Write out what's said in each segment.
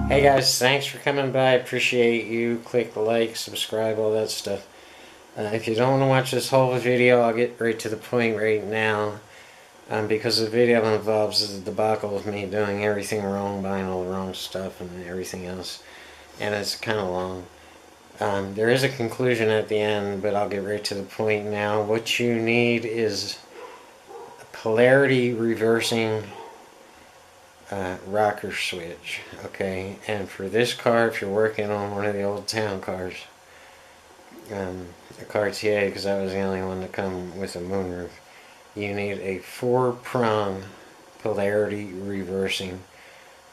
Hey guys, thanks for coming by. Appreciate you. Click the like, subscribe, all that stuff. If you don't want to watch this whole video, I'll get right to the point right now. Because the video involves the debacle of me doing everything wrong, buying all the wrong stuff and everything else. And it's kind of long. There is a conclusion at the end, but I'll get right to the point now. What you need is a polarity reversing rocker switch, okay? And for this car, if you're working on one of the old town cars, a Cartier, because that was the only one to come with a moonroof, you need a 4-prong polarity reversing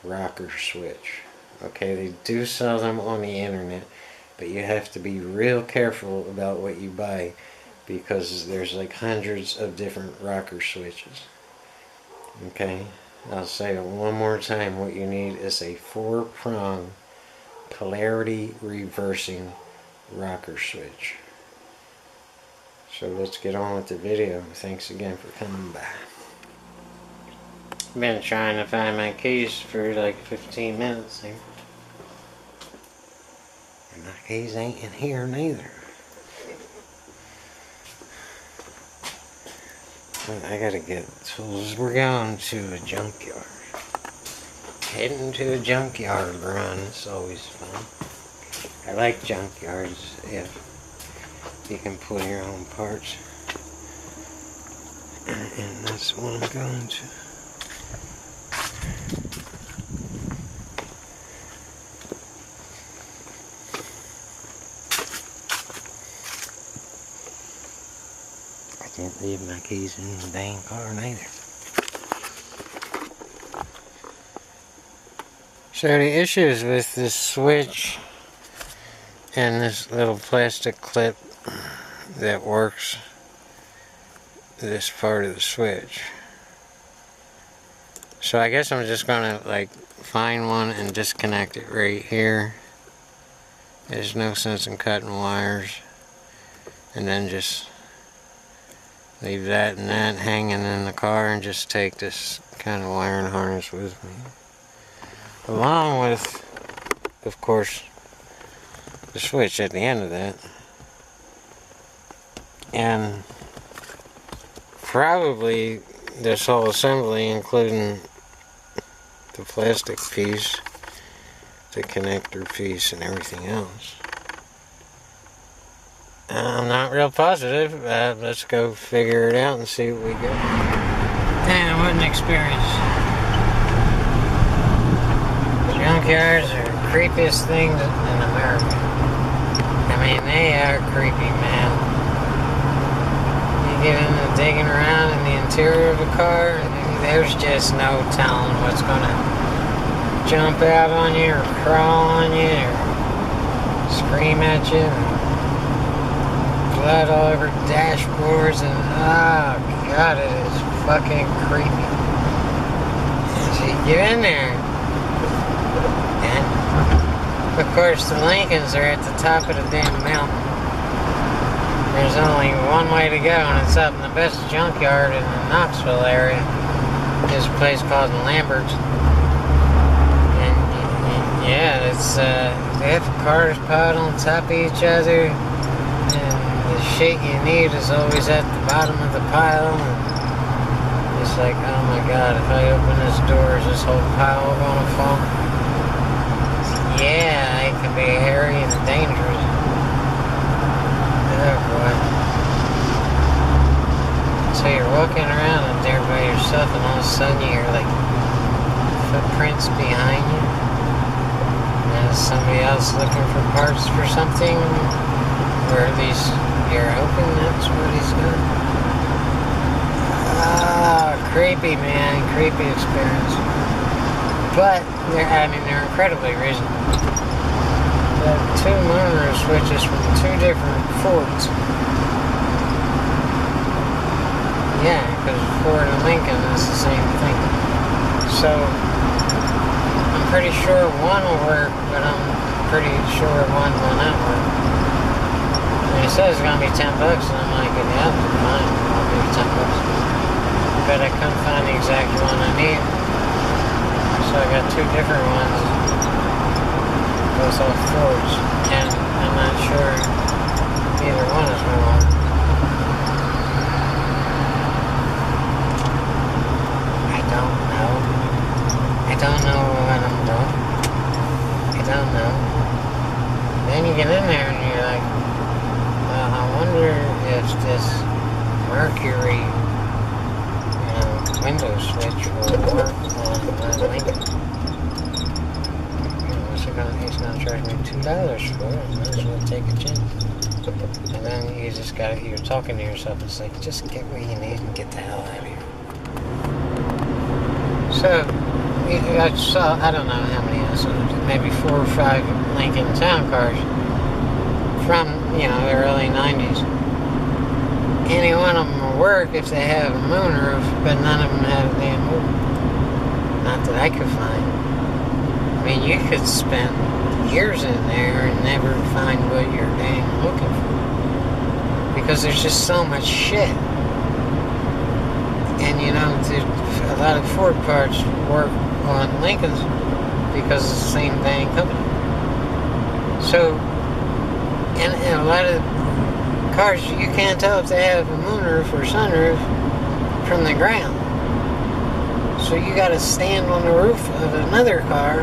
rocker switch. Okay, they do sell them on the internet, but you have to be real careful about what you buy, because there's like hundreds of different rocker switches. Okay, I'll say it one more time. What you need is a 4-prong polarity reversing rocker switch. So let's get on with the video. Thanks again for coming by. Been trying to find my keys for like 15 minutes here. And my keys ain't in here neither. I gotta get tools. We're going to a junkyard. Heading to a junkyard run. It's always fun. I like junkyards if you can pull your own parts. And that's what I'm going to. Can't leave my keys in the dang car neither. So the issues with this switch and this little plastic clip that works this part of the switch. So I guess I'm just gonna like find one and disconnect it right here. There's no sense in cutting wires, and then just leave that and that hanging in the car and just take this kind of wiring harness with me. Along with, of course, the switch at the end of that. And probably this whole assembly, including the plastic piece, the connector piece, and everything else. I'm not real positive. Let's go figure it out and see what we get. And what an experience. Junkyards are the creepiest things in America. I mean, they are creepy, man. You get into digging around in the interior of a car, there's just no telling what's gonna jump out on you or crawl on you or scream at you. Blood all over dashboards, and oh god, it is fucking creepy. So you get in there, and of course the Lincolns are at the top of the damn mountain. There's only one way to go, and it's up in the best junkyard in the Knoxville area. There's a place called Lambert, and yeah, it's they have cars piled on top of each other. The shit you need is always at the bottom of the pile, and it's like, oh my god, if I open this door, is this whole pile gonna fall? Yeah, it can be hairy and dangerous. Oh boy. So you're walking around up there by yourself, and all of a sudden you hear like footprints behind you, and is somebody else looking for parts for something, or at least you're hoping that's what he's doing. Ah, creepy, man. Creepy experience. But, they're incredibly reasonable. The 2 moonroof switches from 2 different Fords. Yeah, because Ford and Lincoln is the same thing. So, I'm pretty sure one will work, but I'm pretty sure one will not work. He says it's gonna be $10, and I'm like, yeah, fine, I'll give you $10. But I couldn't find the exact one I need. So I got 2 different ones. both off Fords, and I'm not sure either one is going to work. I don't know. I don't know what I'm doing. I don't know. Then you get in there and you're like, well, I wonder if this Mercury, window switch will work on my Lincoln. He's gonna charge me $2 for it. Might as well take a chance. And then you're talking to yourself. It's like, just get what you need and get the hell out of here. So, I saw, I don't know how many I saw, maybe 4 or 5 Lincoln Town Cars from, the early 90s. Any one of them will work if they have a moonroof, but none of them have a damn moonroof. Not that I could find. I mean, you could spend years in there and never find what you're dang looking for. Because there's just so much shit. And a lot of Ford parts work on Lincolns because it's the same dang company. So, and a lot of cars, you can't tell if they have a moonroof or sunroof from the ground. So you gotta stand on the roof of another car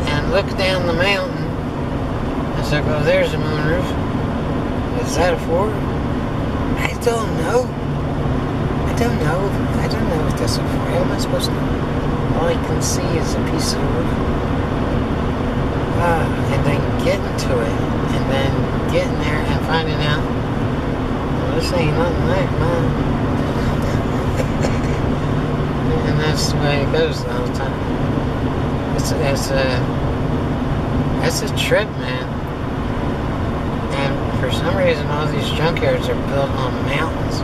and look down the mountain and say, well, there's a moonroof. Is that a Ford? I don't know. I don't know if that's a Ford. How am I supposed to know? All I can see is a piece of roof. And then getting to it, and then getting there and finding out, well, this ain't nothing like mine. And that's the way it goes all the time. It's a trip, man. And for some reason, all these junkyards are built on mountains.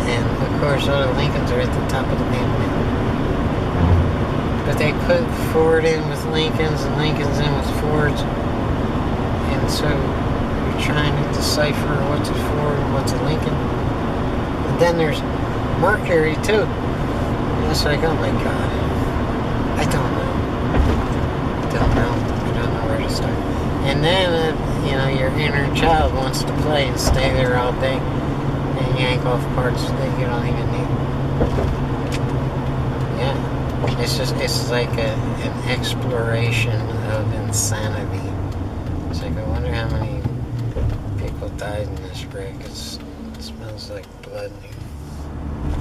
And of course, all the Lincolns are at the top of the damn mountain. But they put Ford in with Lincolns and Lincolns in with Fords. And so you're trying to decipher what's a Ford and what's a Lincoln. And then there's Mercury too. And it's like, oh my God. I don't know. I don't know where to start. And then, your inner child wants to play and stay there all day and yank off parts that you don't even need. Yeah. It's like an exploration of insanity. It's like, I wonder how many people died in this wreck. It smells like blood in here.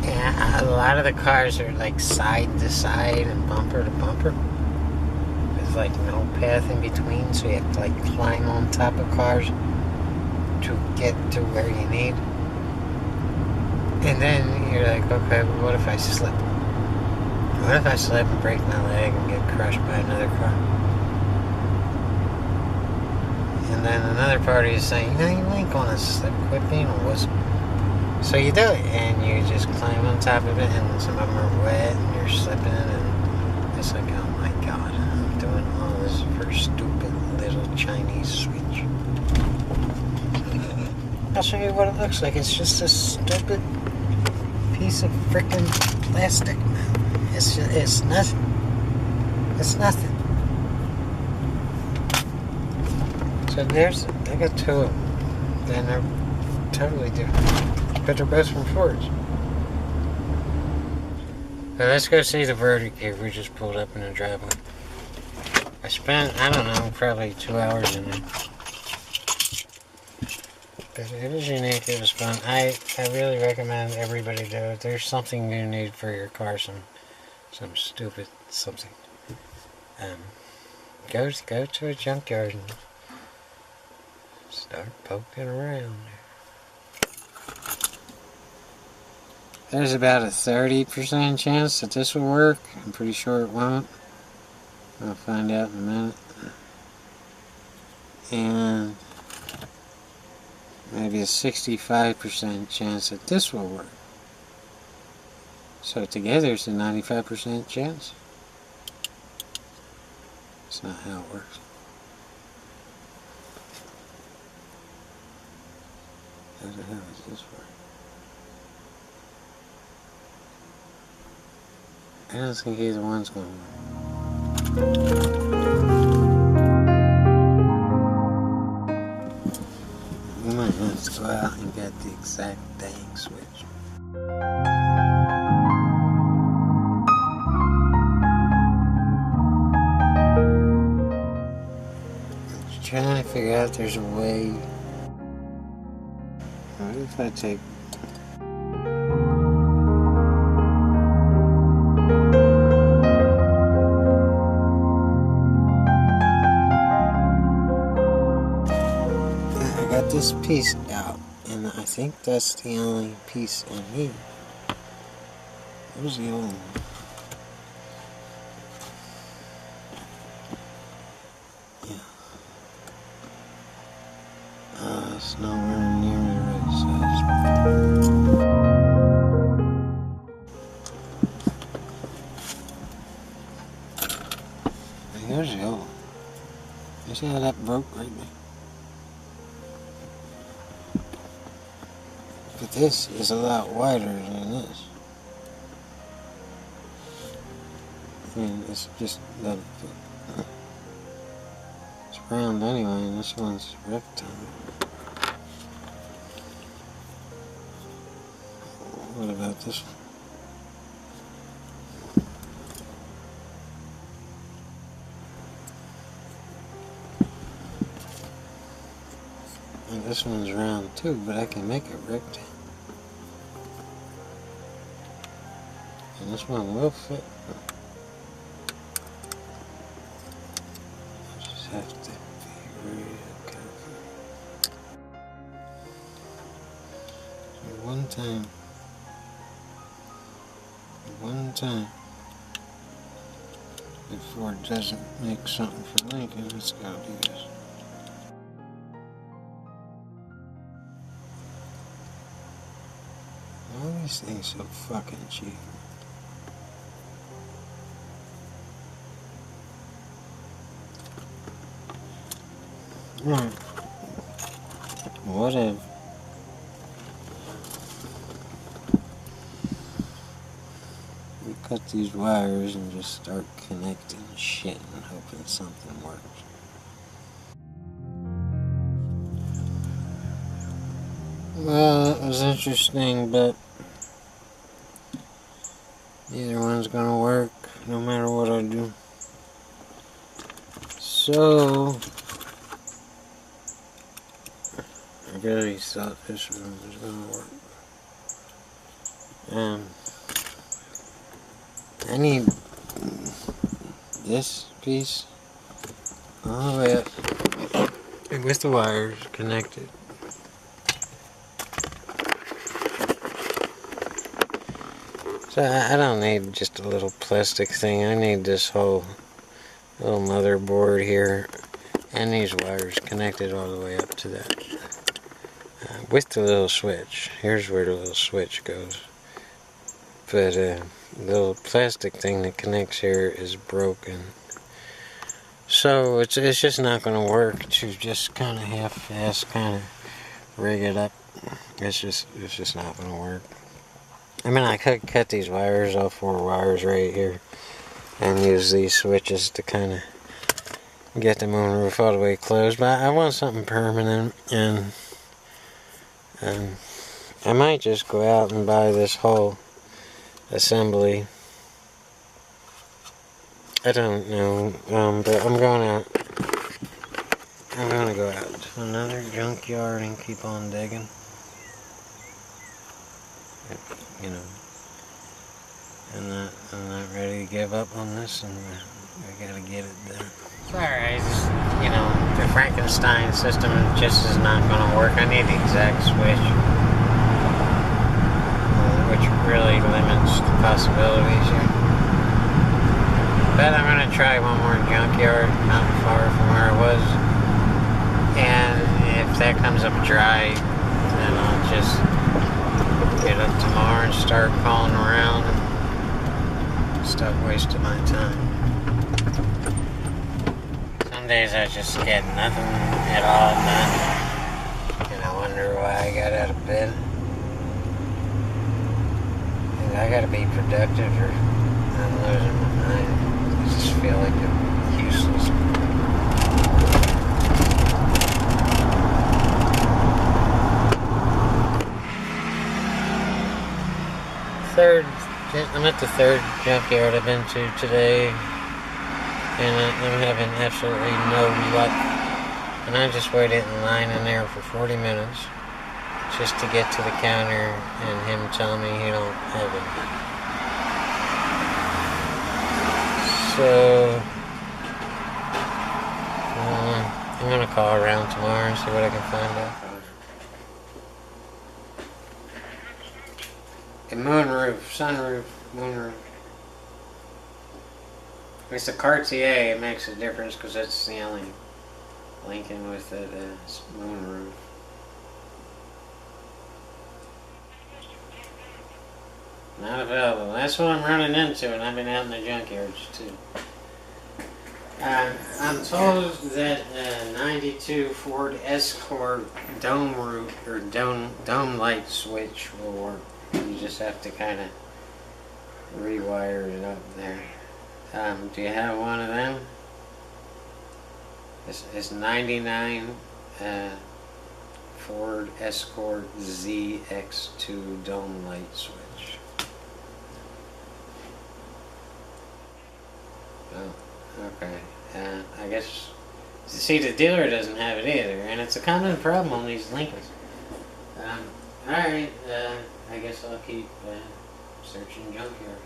Yeah, a lot of the cars are like side to side and bumper to bumper. There's like no path in between, so you have to like climb on top of cars to get to where you need. And then you're like, okay, well, what if I slip? What if I slip and break my leg and get crushed by another car? And then another party is saying, you ain't gonna slip, quit being a wuss. So you do it, and you just climb on top of it, and some of them are wet, and you're slipping, and it's like, oh my God, I'm doing all this for a stupid little Chinese switch. I'll show you what it looks like. It's just a stupid piece of frickin' plastic. It's nothing. It's nothing. So I got 2 of them. Then they're totally different. But they're both from Fords. So let's go see the verdict here. We just pulled up in the driveway. I spent, I don't know, probably 2 hours in there. But it was unique, it was fun. I really recommend everybody do it. There's something you need for your car, some stupid something. Go to a junkyard and start poking around. There's about a 30% chance that this will work. I'm pretty sure it won't. I'll find out in a minute. And maybe a 65% chance that this will work. So together it's a 95% chance. That's not how it works. How the hell does this work? I don't think either one's going to work. and got the exact dang switch. I'm just trying to figure out if there's a way. What if I take this piece out, and I think that's the only piece I need. Where's the old one? Yeah. It's nowhere near the right size. Here's the old one. You see how that broke right there? But this is a lot wider than this. I mean, it's just that it's round anyway, and this one's rectangle. What about this one? And this one's round too, but I can make it rectangle. And this one will fit. I just have to be real careful. So one time, before it doesn't make something for Lincoln, let's go do this. All these things so fucking cheap. Whatever. We cut these wires and just start connecting shit and hoping something works. Well, that was interesting, but neither one's gonna work no matter what I do. So I really thought this room was gonna work. I need this piece all the way up with the wires connected. So I don't need just a little plastic thing. I need this whole little motherboard here and these wires connected all the way up to that. With the little switch. Here's where the little switch goes. But the little plastic thing that connects here is broken. So it's just not going to work to just kind of half-ass kind of rig it up. It's just not going to work. I mean, I could cut these wires, all 4 wires right here, and use these switches to kind of get the moonroof all the way closed. But I want something permanent, and I might just go out and buy this whole assembly. I don't know, but I'm going to go out to another junkyard and keep on digging. You know, I'm not ready to give up on this, and I gotta get it done. Sorry, you know, the Frankenstein system just is not gonna work. I need the exact switch, which really limits the possibilities here. But I'm gonna try one more junkyard, not far from where I was, and if that comes up dry, then I'll just get up tomorrow and start calling around and stop wasting my time. Some days I just get nothing at all done, and I wonder why I got out of bed. And I gotta be productive or I'm losing my mind. I just feel like I'm useless. I'm at the third junkyard I've been to today, and I'm having absolutely no luck. And I just waited in line in there for 40 minutes just to get to the counter and him telling me he don't have it. So I'm gonna call around tomorrow and see what I can find out. A moonroof, sunroof, moonroof. It's a Cartier. It makes a difference because it's the only Lincoln with it moonroof. Not available. That's what I'm running into, and I've been out in the junkyards too. I'm told that 92 Ford Escort dome roof or dome light switch will work. You just have to kind of rewire it up there. Do you have one of them? It's 99 Ford Escort ZX2 dome light switch. Oh, okay. I guess, see, the dealer doesn't have it either, and it's a common problem on these Lincolns. Alright, I guess I'll keep searching junkyard.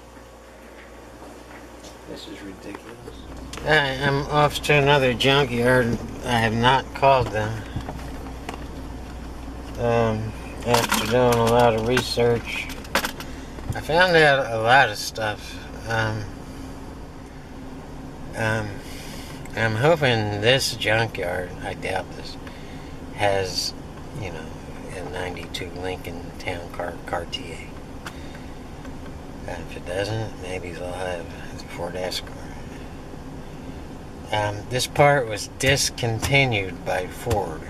This is ridiculous. I'm off to another junkyard. I have not called them. After doing a lot of research, I found out a lot of stuff. I'm hoping this junkyard, I doubt this, has, you know, a 92 Lincoln Town Car Cartier. If it doesn't, maybe they'll have the Ford Escort. This part was discontinued by Ford.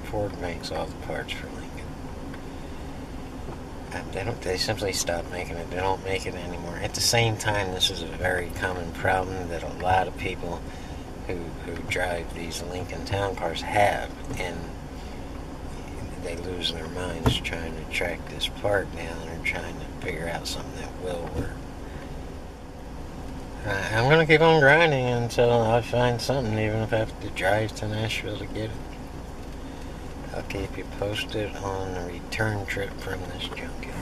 Ford makes all the parts for Lincoln. They simply stopped making it. They don't make it anymore. At the same time, this is a very common problem that a lot of people who drive these Lincoln Town Cars have, and they lose their minds trying to track this part down and trying to figure out something that will work. I'm going to keep on grinding until I find something, even if I have to drive to Nashville to get it. I'll keep you posted on the return trip from this junkyard.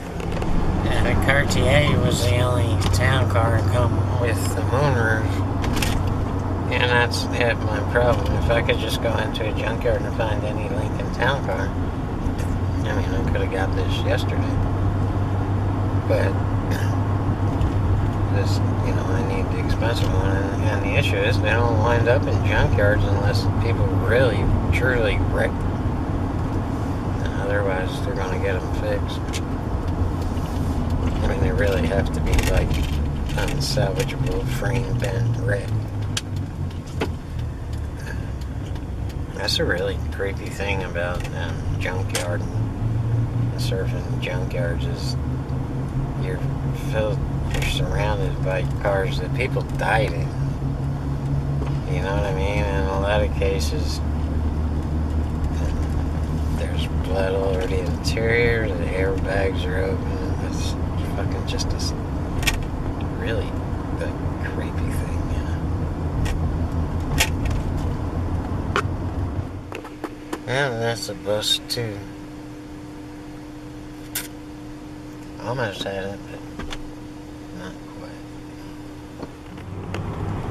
The Cartier was the only town car to come with the moonroof. And that's half my problem. If I could just go into a junkyard and find any Lincoln Town Car, I mean, I could have got this yesterday. But this, you know, I need the expensive one. And the issue is they don't wind up in junkyards unless people really, truly wreck them. Otherwise, they're going to get them fixed. I mean, they really have to be like unsalvageable, frame bent wreck. That's a really creepy thing about junkyard and surfing junkyards is you're surrounded by cars that people died in. You know what I mean? In a lot of cases, there's blood all over the interior, the airbags are open. It's fucking just a really creepy thing. Yeah, that's a bus too. Almost had it, but not quite.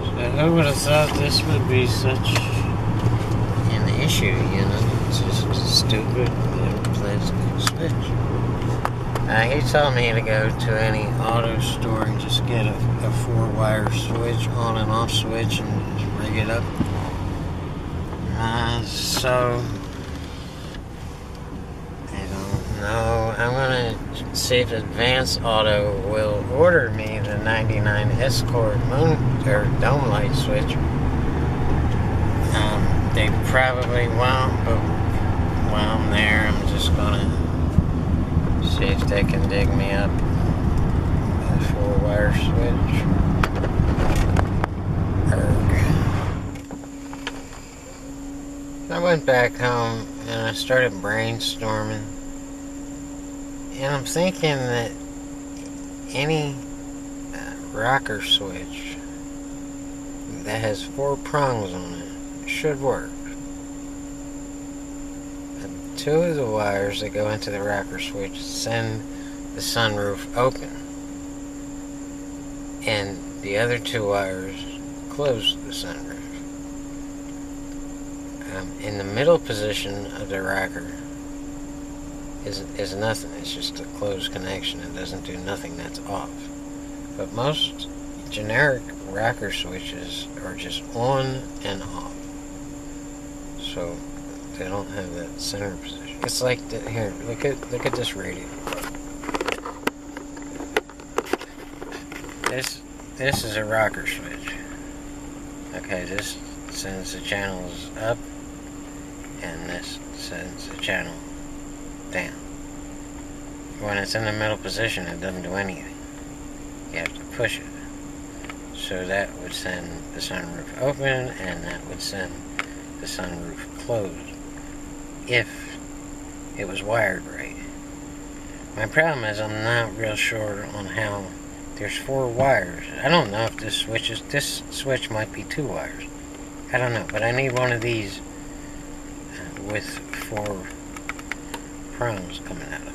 So who would have thought this would be such an issue, you know? It's just a stupid little plastic switch. He told me to go to any auto store and just get a 4-wire switch, on and off switch, and just rig it up. So no, I'm gonna see if Advance Auto will order me the 99 Escort dome light switch. They probably won't, but while I'm there, I'm just gonna see if they can dig me up a 4-wire switch. I went back home and I started brainstorming. And I'm thinking that any rocker switch that has 4 prongs on it should work. And 2 of the wires that go into the rocker switch send the sunroof open, and the other 2 wires close the sunroof. In the middle position of the rocker is nothing. It's just a closed connection. It doesn't do nothing. That's off. But most generic rocker switches are just on and off, so they don't have that center position. It's like here. Look at this radio. This is a rocker switch. Okay, this sends the channels up, and this sends the channel down. When it's in the middle position, it doesn't do anything. You have to push it. So that would send the sunroof open, and that would send the sunroof closed, if it was wired right. My problem is I'm not real sure on how. There's 4 wires. I don't know if this switch might be 2 wires. I don't know, but I need one of these with 4 prongs coming out of it.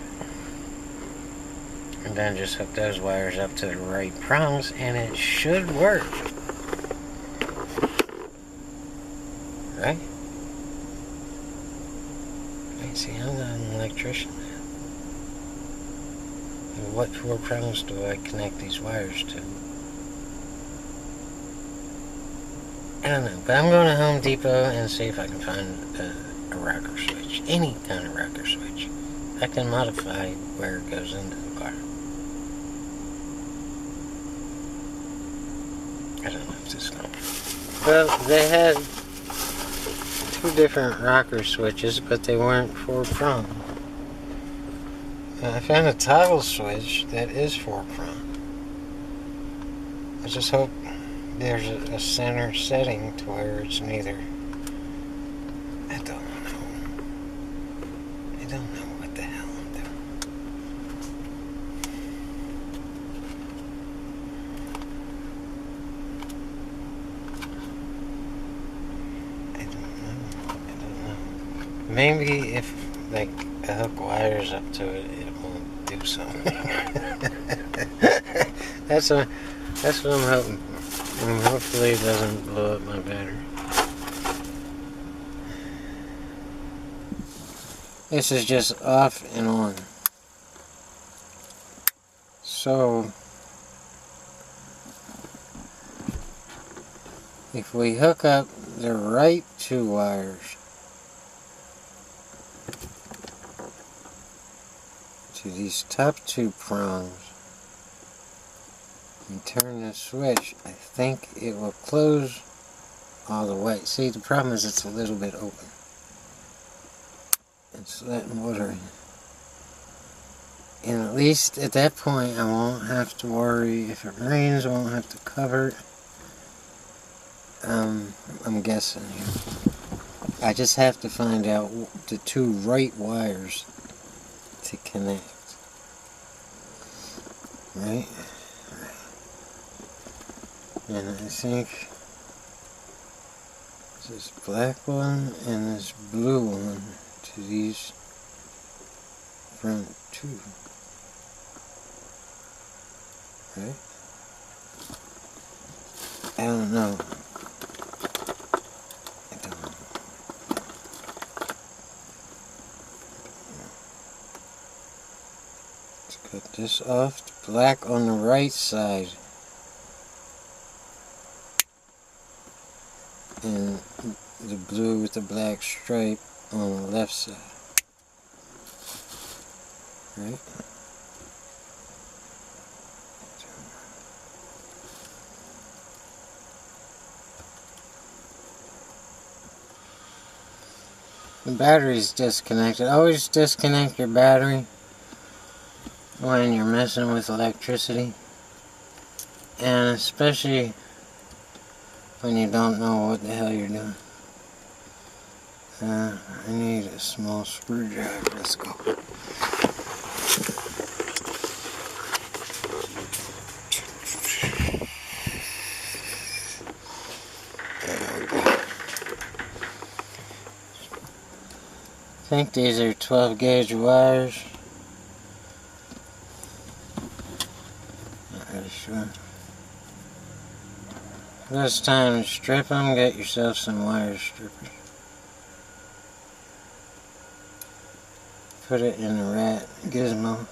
And then just hook those wires up to the right prongs, and it should work. Right? Right, see, I'm not an electrician. What 4 prongs do I connect these wires to? I don't know, but I'm going to Home Depot and see if I can find a rocker switch. Any kind of rocker switch. I can modify where it goes into the car. I don't know if this is going to... Well, they had 2 different rocker switches, but they weren't 4 prong. I found a toggle switch that is 4 prong. I just hope there's a center setting to where it's neither. I don't know. I don't know what the hell I'm doing. I don't know. Maybe if like I hook wires up to it, it won't do something. That's what I'm hoping for. Hopefully it doesn't blow up my battery. This is just off and on. So if we hook up the right 2 wires to these top 2 prongs and turn the switch, I think it will close all the way. See, the problem is it's a little bit open. It's letting water in. And at least at that point I won't have to worry if it rains. I won't have to cover it. I'm guessing here. I just have to find out the 2 right wires to connect. Right? And I think this black one and this blue one to these front 2. Right? I don't know. Let's cut this off. The black on the right side. And the blue with the black stripe on the left side. Right? The battery's disconnected. Always disconnect your battery when you're messing with electricity. And especially when you don't know what the hell you're doing. I need a small screwdriver. Let's go. think these are 12 gauge wires. Not really sure. This time to strip them, get yourself some wire strippers. Put it in the rat gizmo.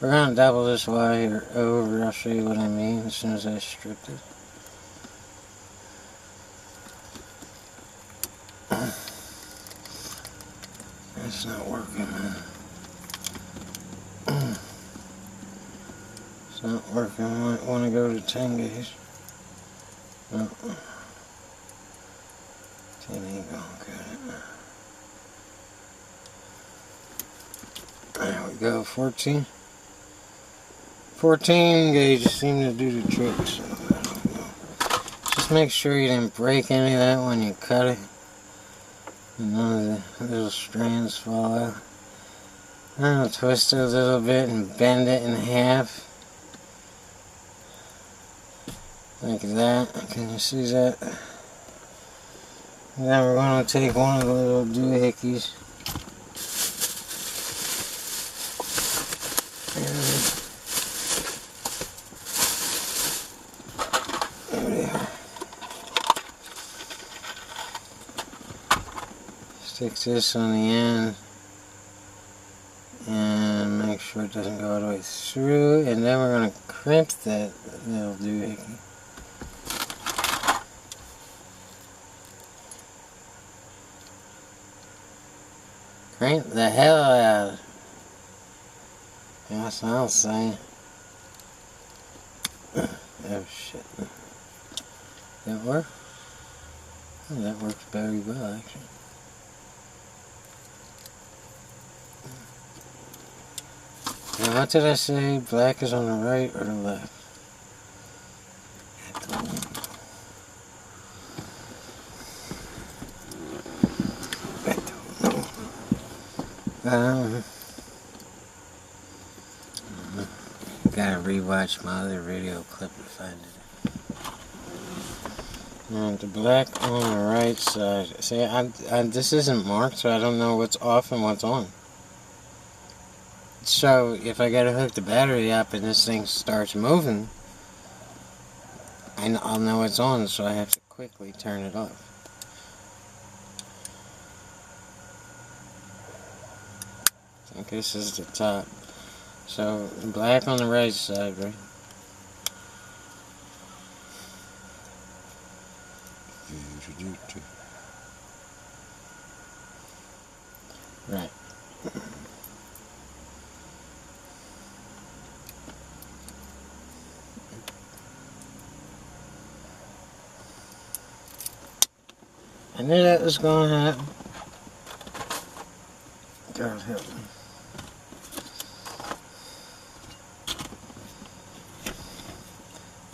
We're going to double this wire over. I'll show you what I mean as soon as I strip it. It's not working, man. It's not working. I might want to go to 10 gauge. No. 10 ain't gonna cut it. There we go, 14. 14 gauge seem to do the trick, so I don't know. Just make sure you didn't break any of that when you cut it. None of the little strands fall out. I'll twist it a little bit and bend it in half. Like that. Can you see that? Then we're going to take one of the little doohickeys. There they are. Stick this on the end. And make sure it doesn't go all the way through. And then we're going to crimp that little doohickey. Crank the hell out. That's what I'll say. Oh shit. That work? Oh, that works very well actually. Now what did I say? Black is on the right or the left? Gotta rewatch my other video clip to find it. Now the black on the right side. See, this isn't marked, so I don't know what's off and what's on. So if I gotta hook the battery up and this thing starts moving, I'll know it's on, so I have to quickly turn it off. I think this is the top. So black on the right side, right? Right. I knew that was going to happen. God help me.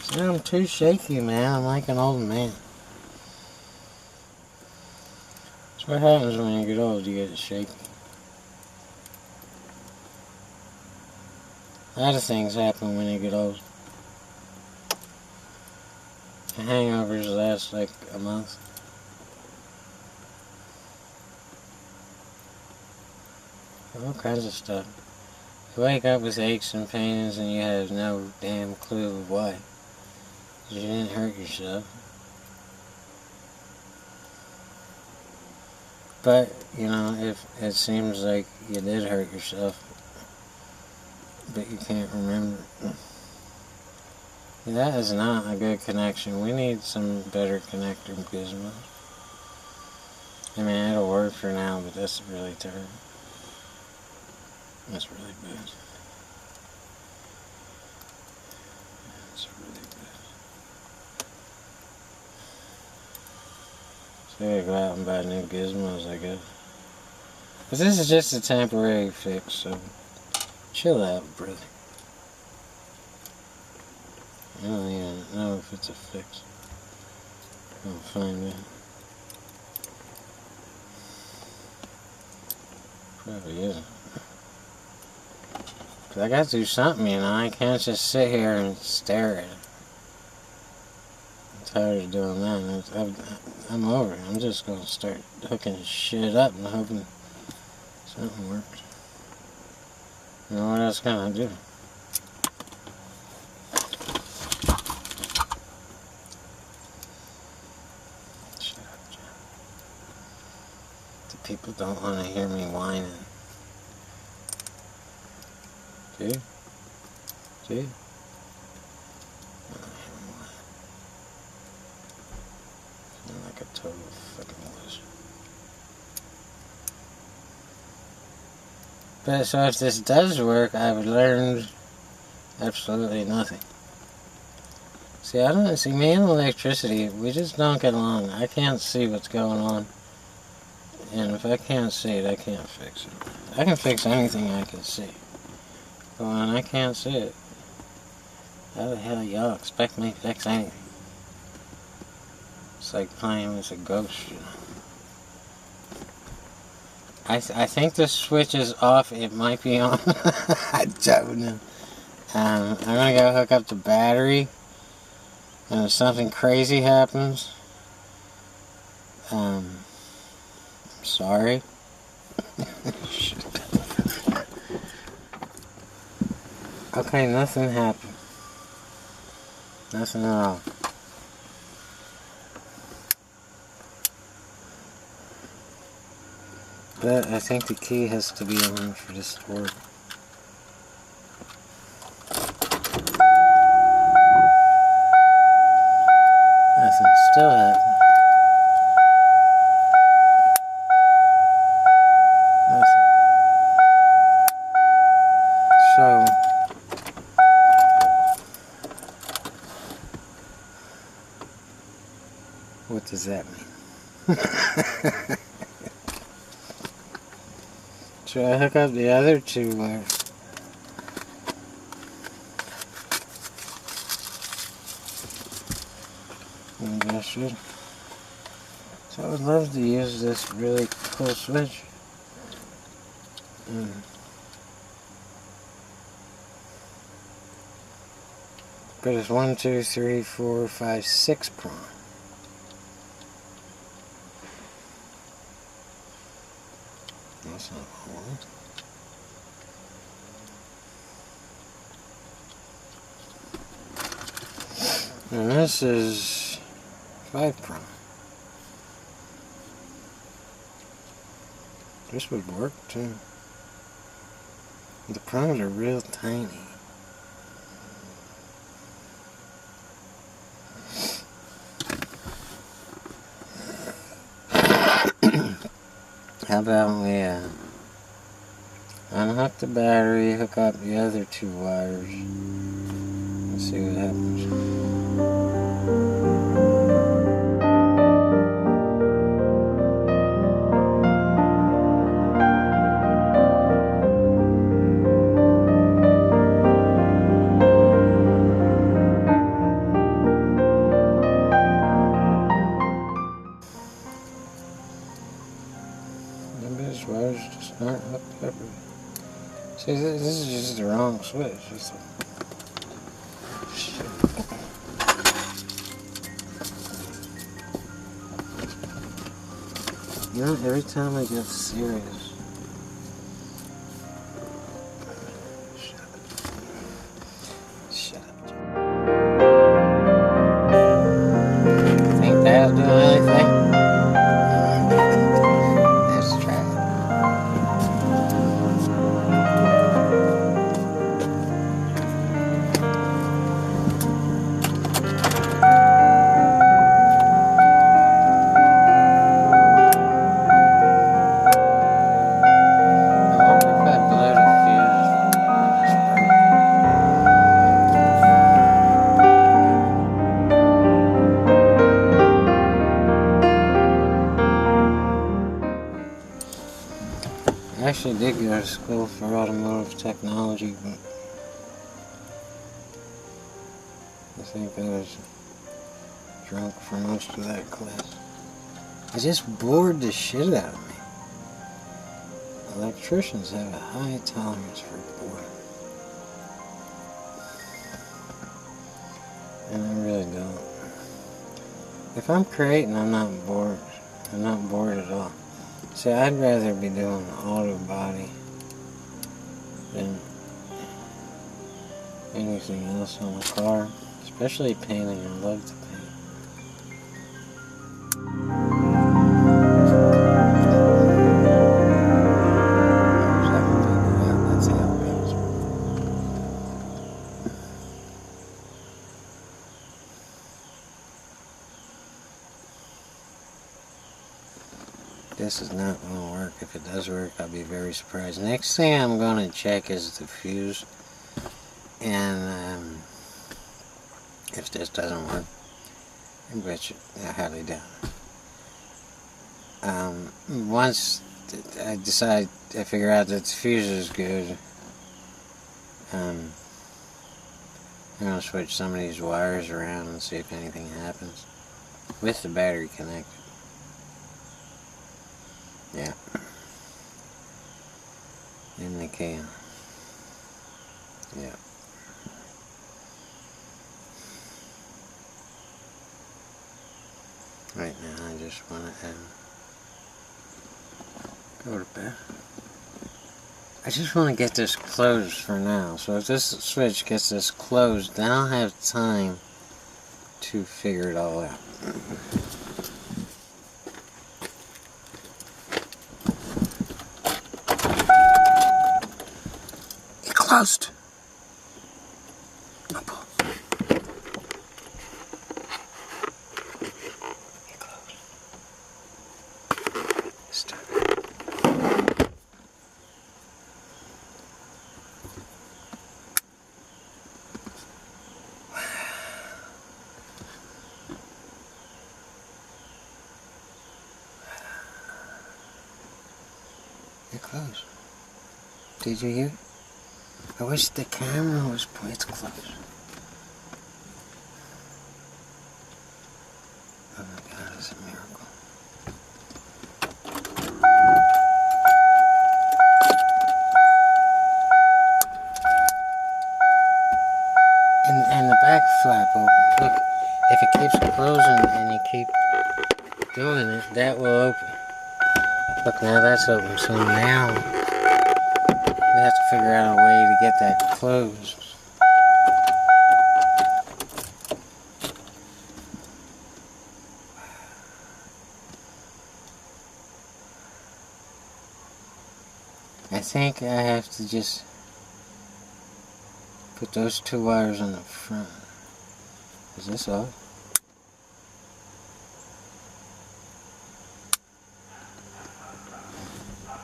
See, I'm too shaky, man. I'm like an old man. That's what happens when you get old. You get shaky. A lot of things happen when you get old. The hangovers last like a month. All kinds of stuff. You wake up with aches and pains and you have no damn clue why. You didn't hurt yourself. But, you know, if it seems like you did hurt yourself, but you can't remember. That is not a good connection. We need some better connector gizmos. I mean, it'll work for now, but that's really terrible. That's really bad. That's really bad. So I gotta go out and buy new gizmos, I guess. But this is just a temporary fix, so chill out, brother. I don't even know if it's a fix. I'll find out. Probably isn't. Cause I gotta do something, you know. I can't just sit here and stare at it. I'm tired of doing that. I'm over it. I'm just gonna start hooking shit up and hoping something works. You know what else can I do? Shut up, John. The people don't want to hear me whining. See? See? Like a total fucking loser. But so if this does work, I've learned absolutely nothing. See, I don't see me and electricity, we just don't get along. I can't see what's going on. And if I can't see it, I can't fix it. I can fix anything I can see. But when I can't see it, how the hell y'all expect me to fix anything? It's like playing with a ghost, you know. I think the switch is off. It might be on. I don't know. I'm gonna go hook up the battery. And if something crazy happens, I'm sorry. Okay, nothing happened. Nothing at all. But I think the key has to be on for this to work. Nothing still happened. Nothing. So what does that mean? Should I hook up the other two wires? Maybe I should. So I would love to use this really cool switch. But it's 1, 2, 3, 4, 5, 6 prong. That's not what I want. And this is 5 prong. This would work too. The prongs are real tiny. How about we unhook the battery, hook up the other 2 wires, and see what happens. These wires just aren't hooked up. See, this is just the wrong switch. Shit. You know, every time I get serious. Shut up. Think that'll do anything? Let's try it. I actually did go to school for automotive technology, but I think I was drunk for most of that class. It just bored the shit out of me. Electricians have a high tolerance for boredom. And I really don't. if I'm creating, I'm not bored. I'm not bored at all. See, I'd rather be doing auto body than anything else on a car, especially painting. I love to paint. That's how it goes. This is not going to work. If it does work, I'll be very surprised. Next thing I'm going to check is the fuse. And if this doesn't work, I bet you I highly doubt it. Once I figure out that the fuse is good, I'm going to switch some of these wires around and see if anything happens with the battery connected. Yeah. And they can. Yeah. Right now, I just want to go to bed. I just want to get this closed for now. So if this switch gets this closed, then I'll have time to figure it all out. It closed. It closed. Did you hear? I wish the camera was it's closed. Oh my God, it's a miracle. And the back flap open. Look, if it keeps closing and you keep doing it, that will open. Look, now that's open, so now we have to figure out a way to get that closed. I think I have to just put those two wires on the front. Is this off?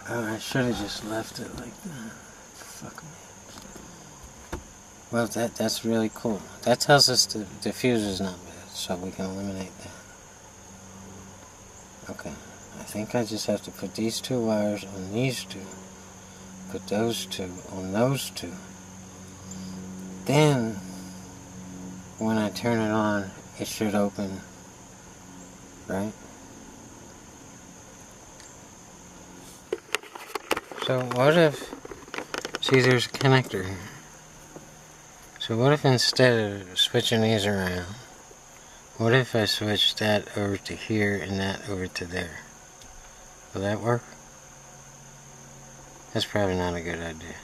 Oh, I should have just left it like that. Fuck me. Well, that's really cool. That tells us the fuse is not bad, so we can eliminate that. Okay, I think I just have to put these two wires on these two. Put those two on those two. Then, when I turn it on, it should open, right? So what if, see there's a connector here. So what if instead of switching these around, what if I switch that over to here and that over to there? Will that work? That's probably not a good idea.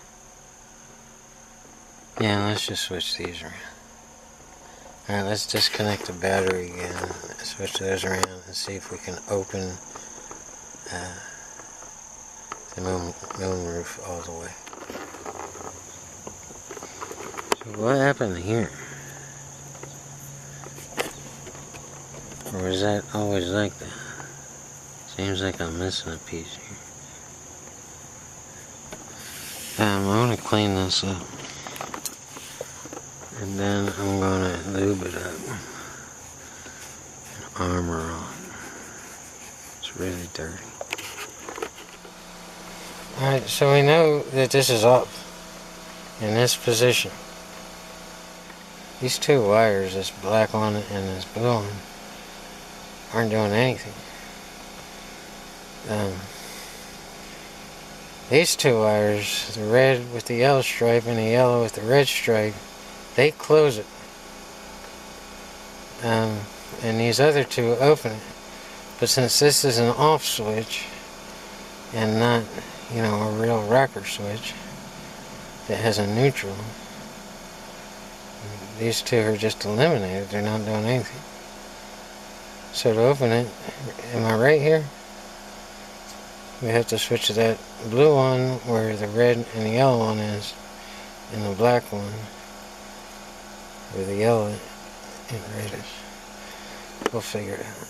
Yeah, let's just switch these around. Alright, let's disconnect the battery again, switch those around and see if we can open the moonroof all the way. So what happened here? Or was that always like that? Seems like I'm missing a piece here. I'm going to clean this up. And then I'm going to lube it up. And armor on. It's really dirty. Alright, so we know that this is up in this position. These two wires, this black one and this blue one, aren't doing anything. These two wires, the red with the yellow stripe and the yellow with the red stripe, they close it. and these other two will open it. But since this is an off switch and not, you know, a real rocker switch that has a neutral, these two are just eliminated. They're not doing anything. So to open it, am I right here? We have to switch to that blue one where the red and the yellow one is, and the black one where the yellow and red is. We'll figure it out.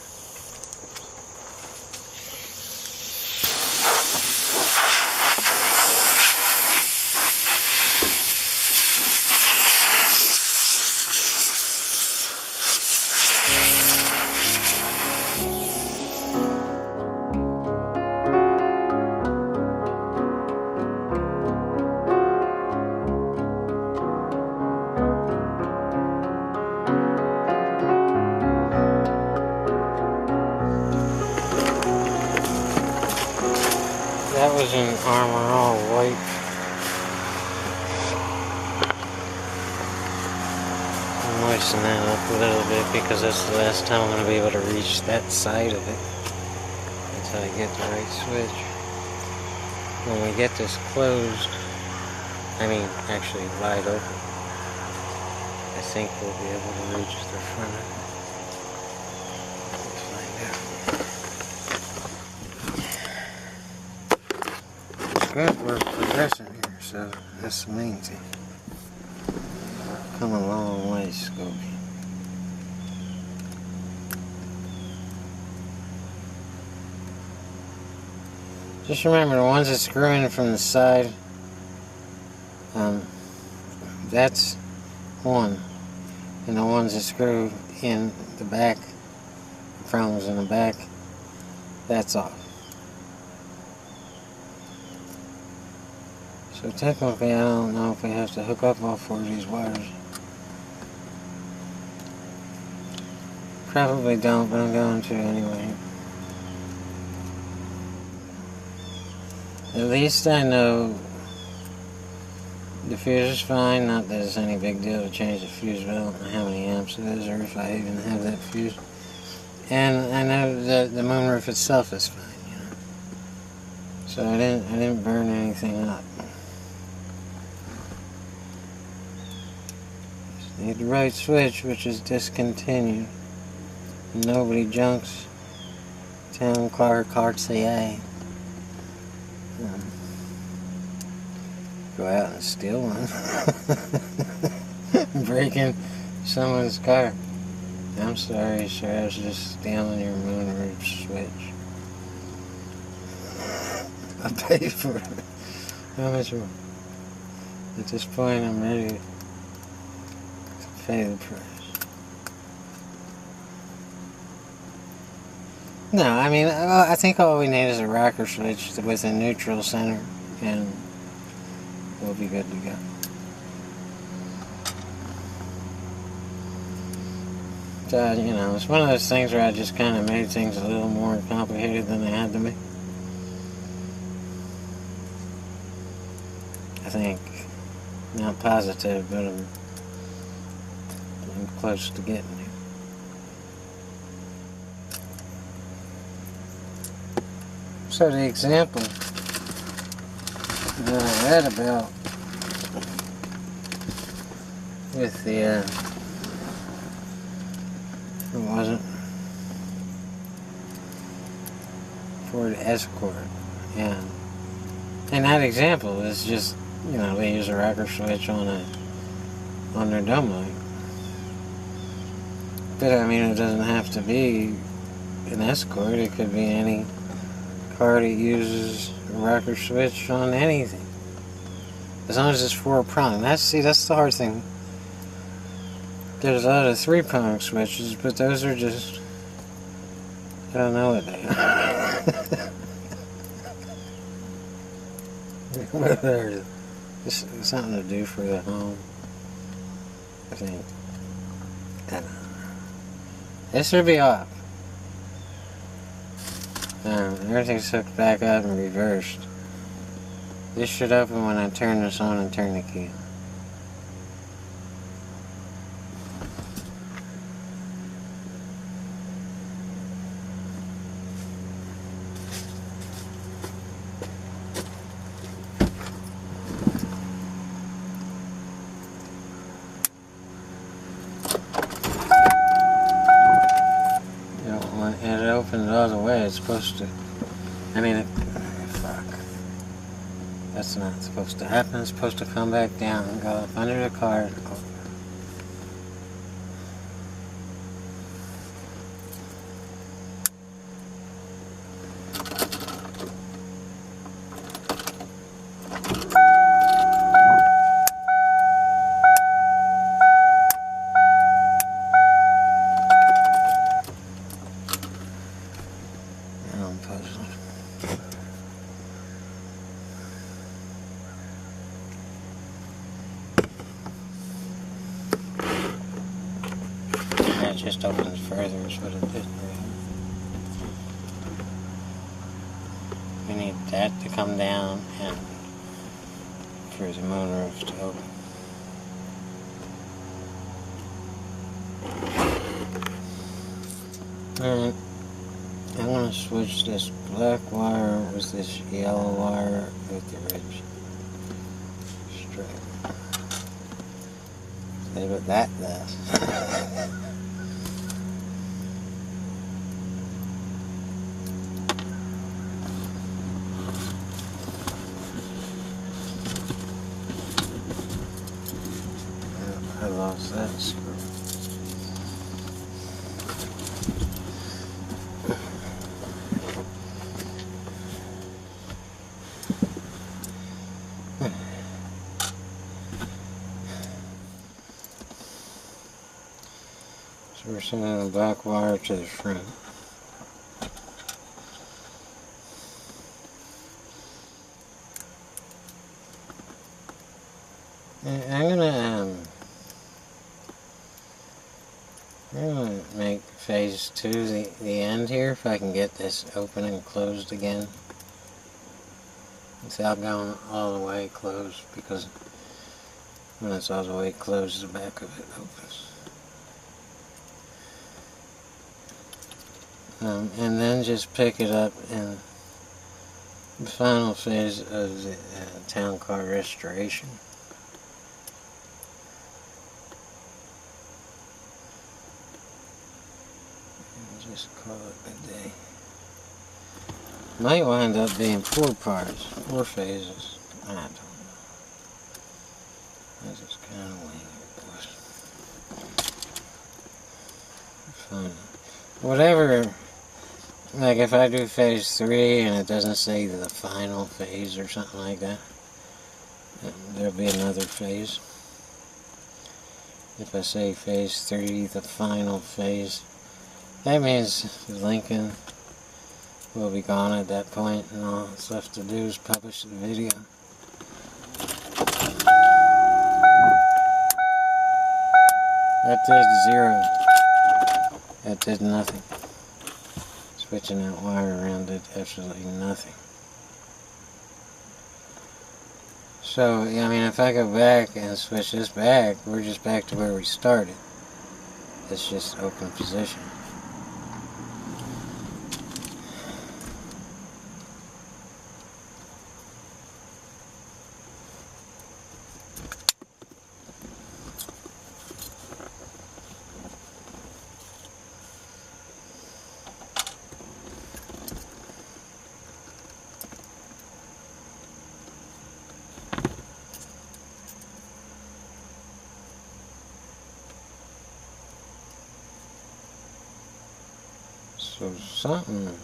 That was in Armor All white. I'll moisten that up a little bit because that's the last time I'm going to be able to reach that side of it until I get the right switch. When we get this closed, I mean actually wide open, I think we'll be able to reach the front of it. Let's find out. Good, we're progressing here, so that's the main thing. Come a long way, Scobie. Just remember, the ones that screw in from the side, that's on, and the ones that screw in the back, the prongs in the back, that's off. So technically, I don't know if we have to hook up all four of these wires. Probably don't, but I'm going to anyway. At least I know the fuse is fine, not that it's any big deal to change the fuse, but I don't know how many amps it is or if I even have that fuse. And I know that the moonroof itself is fine, you know. So I didn't burn anything up. Just need the right switch, which is discontinued. Nobody junks. Town car Cartier. Go out and steal one. Break in someone's car. I'm sorry, sir, I was just stealing your moonroof switch. I paid for it. How much more? At this point, I'm ready to pay the price. No, I mean, I think all we need is a rocker switch with a neutral center, and we'll be good to go. So, you know, it's one of those things where I just kind of made things a little more complicated than they had to be. I think. Not positive, but I'm close to getting there. So the example that I read about with the, what was it? Ford Escort, yeah. And that example is just, you know, they use a rocker switch on their dome light. But I mean, it doesn't have to be an Escort. It could be any car that uses a rocker switch on anything, as long as it's 4-prong. That's the hard thing. There's a lot of 3-prong switches, but those are just, I don't know what they are. It's something to do for the home, I think. I don't know. This should be off. Everything's hooked back up and reversed. This should open when I turn this on and turn the key. open it all the way. It's supposed to. I mean, fuck. That's not supposed to happen. It's supposed to come back down and go up under the car. I'm puzzled. It just opens further is what it did. We need that to come down and for the moonroof to open. Alright, I'm going to switch this black wire with this yellow wire with the red stripe. See what that does. I lost that screw. So we're sending the black wire to the front. And I'm gonna make phase 2 the end here if I can get this open and closed again without going all the way closed, because when it's all the way closed the back of it opens. And then just pick it up in the final phase of the town car restoration. And just call it a day. Might wind up being 4 parts, 4 phases. I don't know. I just kind of wing it, boys. Fun. Whatever. Like if I do phase 3 and it doesn't say the final phase or something like that, there'll be another phase. If I say phase 3, the final phase, that means Lincoln will be gone at that point, and all that's left to do is publish the video. That did 0. That did nothing. Switching that wire around did absolutely nothing. So, I mean, if I go back and switch this back, we're just back to where we started. It's just open position. So something.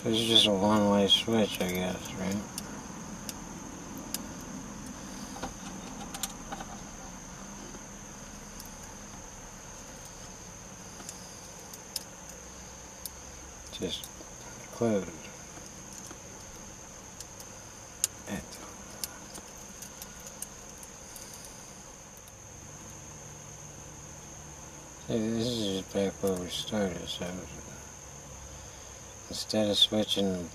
So it's just a one-way switch, I guess, right? Just closed. This is just back where we started, so instead of switching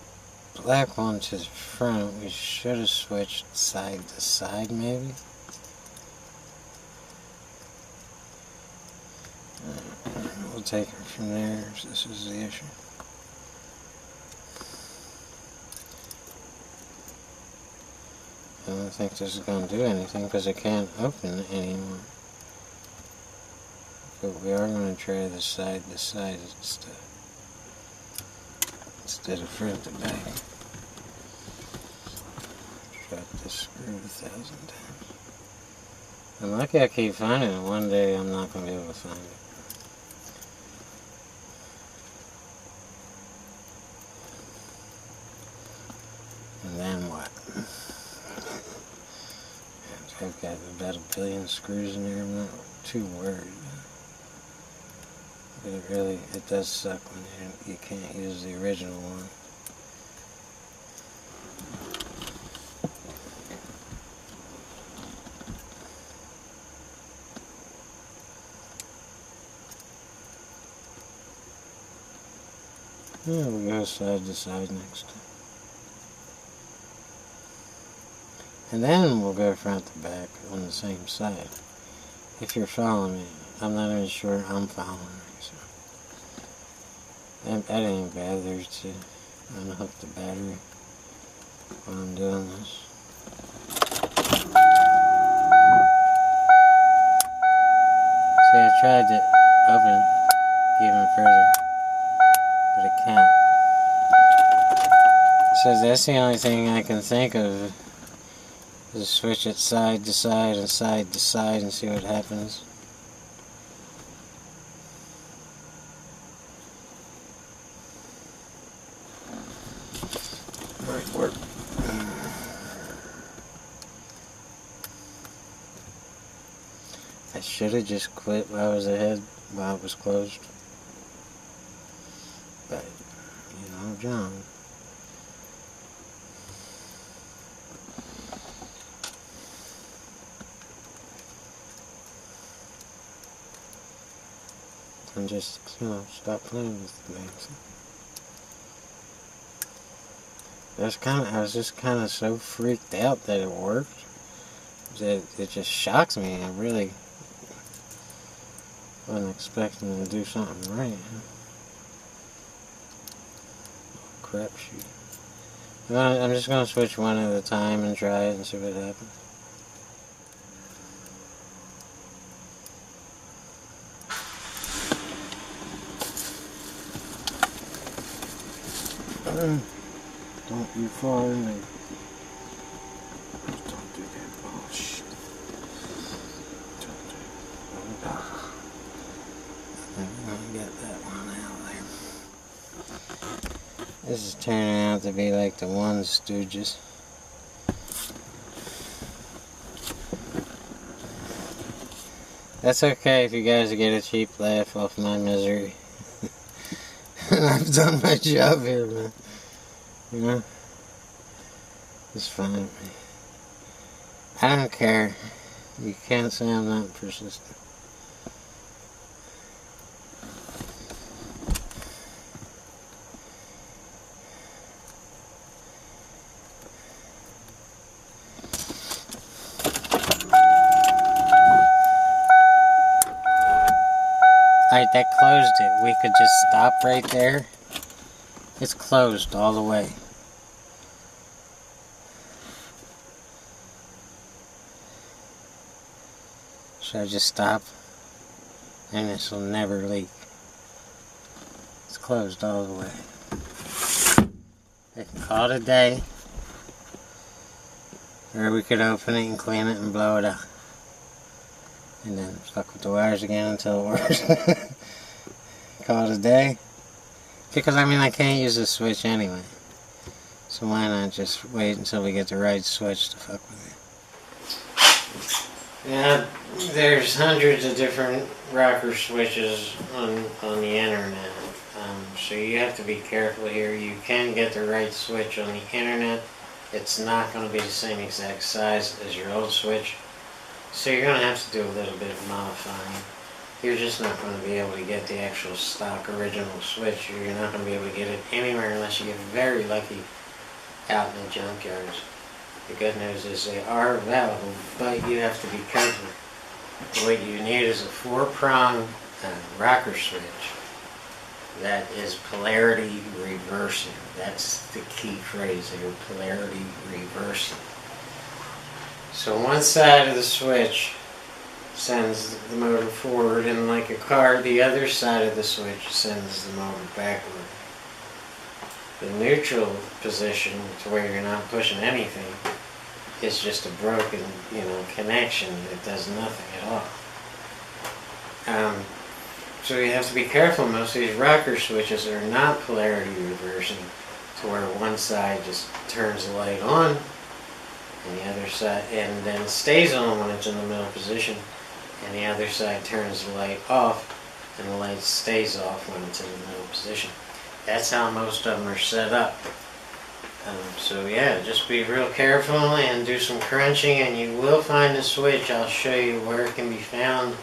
the black one to the front, we should have switched side to side, maybe? We'll take it from there if this is the issue. I don't think this is going to do anything because it can't open anymore. but we are going to try the side to side instead of front to back. Drop this screw 1,000 times. I'm lucky I keep finding it. One day I'm not going to be able to find it. And then what? I've got about 1 billion screws in there. I'm not too worried. But it does suck when you can't use the original one. Yeah, we'll go side to side next time. And then we'll go front to back on the same side. If you're following me, I'm not even sure I'm following you. So. That ain't bad. There's to unhook the battery while I'm doing this. See, I tried to open even further, but it can't. So that's the only thing I can think of. Just switch it side to side and side to side and see what happens. Might work. I should have just quit while I was ahead, while it was closed. But, you know, John. And just, you know, stop playing with the things. I was just kind of so freaked out that it worked that it just shocks me. I really wasn't expecting to do something right. Crapshoot. I'm just going to switch one at a time and try it and see what happens. Don't you fall in there. Don't do that bullshit. Don't do it. I'm gonna get that one out of there. This is turning out to be like the One Stooges. That's okay if you guys get a cheap laugh off my misery. I've done my job here, man. You know? It's fine. I don't care. You can't say I'm not persistent. Alright, that closed it. We could just stop right there. It's closed all the way. Should I just stop? And this will never leak. It's closed all the way. I can call it a day. Or we could open it and clean it and blow it out. And then fuck with the wires again until it works. Call it a day. Because, I mean, I can't use the switch anyway. So why not just wait until we get the right switch to fuck with it. Yeah, there's hundreds of different rocker switches on the internet. So you have to be careful here. You can get the right switch on the internet. It's not going to be the same exact size as your old switch. So you're going to have to do a little bit of modifying. You're just not going to be able to get the actual stock original switch. You're not going to be able to get it anywhere unless you get very lucky out in the junkyards. The good news is they are available, but you have to be careful. What you need is a 4-prong rocker switch that is polarity reversing. That's the key phrase there, polarity reversing. So one side of the switch sends the motor forward, and like a car, the other side of the switch sends the motor backward. The neutral position, to where you're not pushing anything, is just a broken, connection. It does nothing at all. So you have to be careful. Most of these rocker switches are not polarity reversing, to where one side just turns the light on, and the other side, and then stays on when it's in the middle position, and the other side turns the light off, and the light stays off when it's in the middle position. That's how most of them are set up. So yeah, just be real careful and do some crunching, and you will find the switch. I'll show you where it can be found.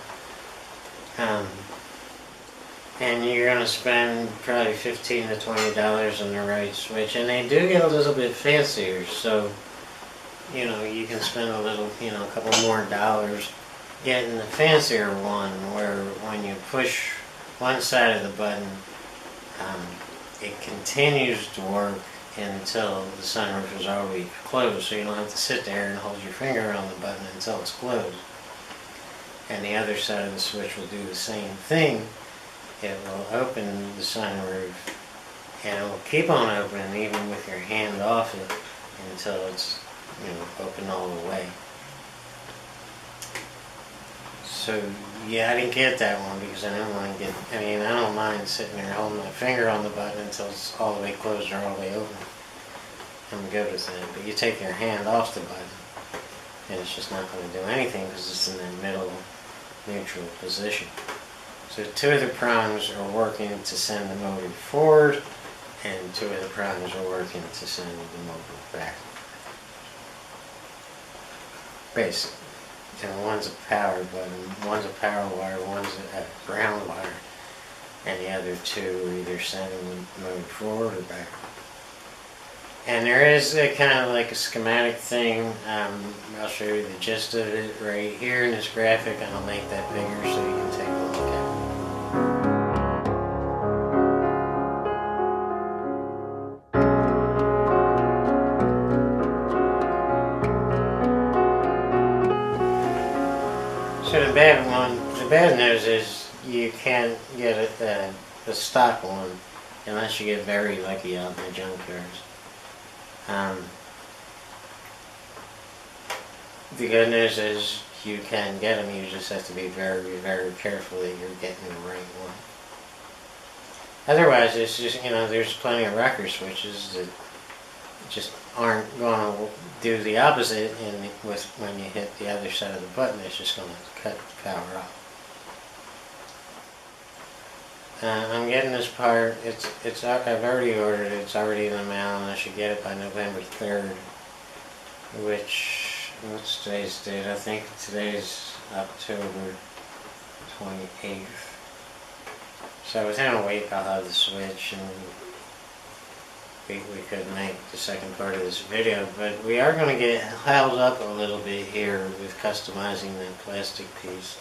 And you're going to spend probably $15 to $20 on the right switch. And they do get a little bit fancier, so you can spend a little, a couple more dollars getting the fancier one, where when you push one side of the button, it continues to work until the sunroof is already closed, so you don't have to sit there and hold your finger on the button until it's closed. And the other side of the switch will do the same thing. It will open the sunroof, and it will keep on opening even with your hand off it until it's open all the way. So yeah, I didn't get that one because I didn't want to I don't mind sitting there holding my finger on the button until it's all the way closed or all the way open. I'm good with that. But you take your hand off the button, and it's just not going to do anything because it's in that middle neutral position. So two of the prongs are working to send the motor forward, and two of the prongs are working to send the motor back. Basically. And one's a power button, one's a power wire, one's a ground wire, and the other two are either sending the motor forward or back. And there is a kind of like a schematic thing. I'll show you the gist of it right here in this graphic, and I'll make that bigger so you can take a look at it. So the bad news is you can't get the stock one unless you get very lucky out in the junkyards. The good news is you can get them, you just have to be very, very careful that you're getting the right one. Otherwise, it's just, there's plenty of rocker switches that just aren't going to do the opposite, and when you hit the other side of the button, it's just going to cut the power off. I'm getting this part. I've already ordered it. It's already in the mail, and I should get it by November 3rd. What's today's date? I think today's October 28th. So within a week, I'll have the switch, and we could make the second part of this video, but we are going to get held up a little bit here with customizing that plastic piece,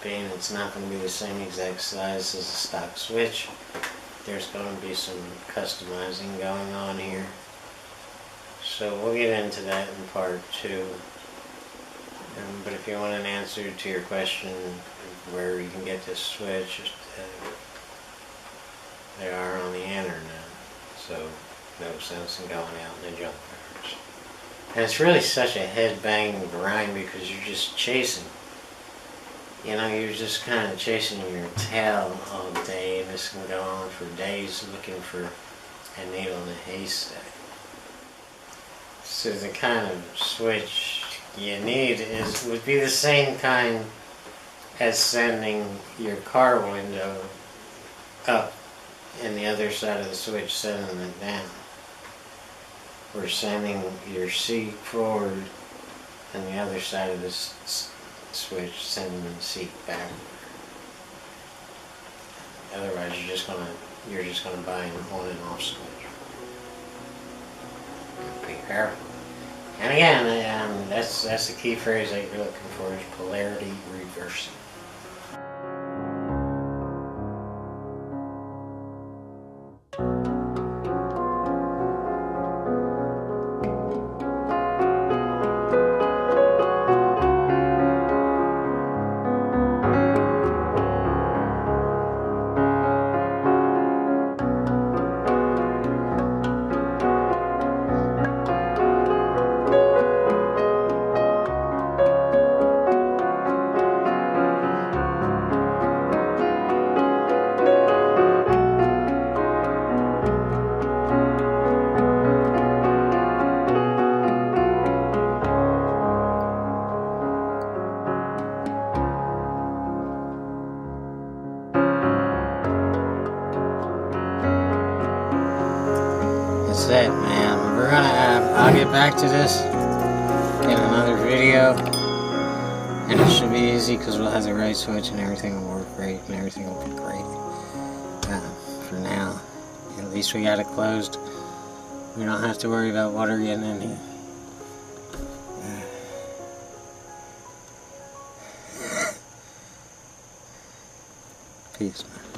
being it's not going to be the same exact size as a stock switch. There's going to be some customizing going on here, so we'll get into that in part 2. But if you want an answer to your question where you can get this switch, they are on the internet. So no sense in going out in the junkyards. And it's really such a head-banging grind because you're just chasing. You're just kind of chasing your tail all day, and this can go on for days looking for a needle in a haystack. So the kind of switch you need would be the same kind as sending your car window up, and the other side of the switch sending it down. We're sending your seat forward, and the other side of this switch sending the seat backward. Otherwise, you're just gonna buy an on and off switch. Be careful. And again, that's the key phrase that you're looking for, is polarity reversing. it, man. We're gonna, I'll get back to this in another video. And it should be easy because we'll have the right switch and everything will work great and everything will be great. For now, at least we got it closed. We don't have to worry about water getting in here. Peace, man.